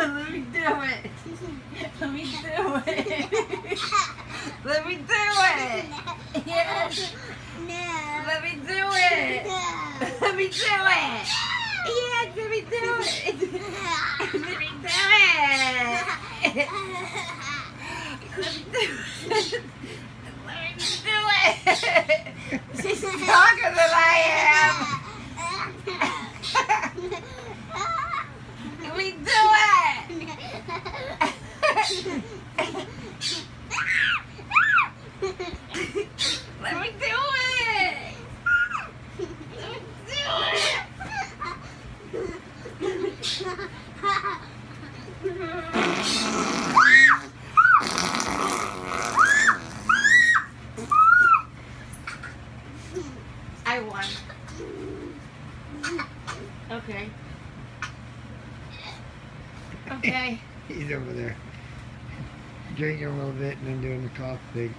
Let me do it. Let me do it. Let me do it. Yes. No. Let me do it. No. Let me do it. Yes, let me do it. Let me do it. Let me do it. Let me do it. She's stronger than I am. Let me do it. Let me do it. Let me do it. I won. Okay. Okay. He's over there drinking a little bit and then doing the cough thing.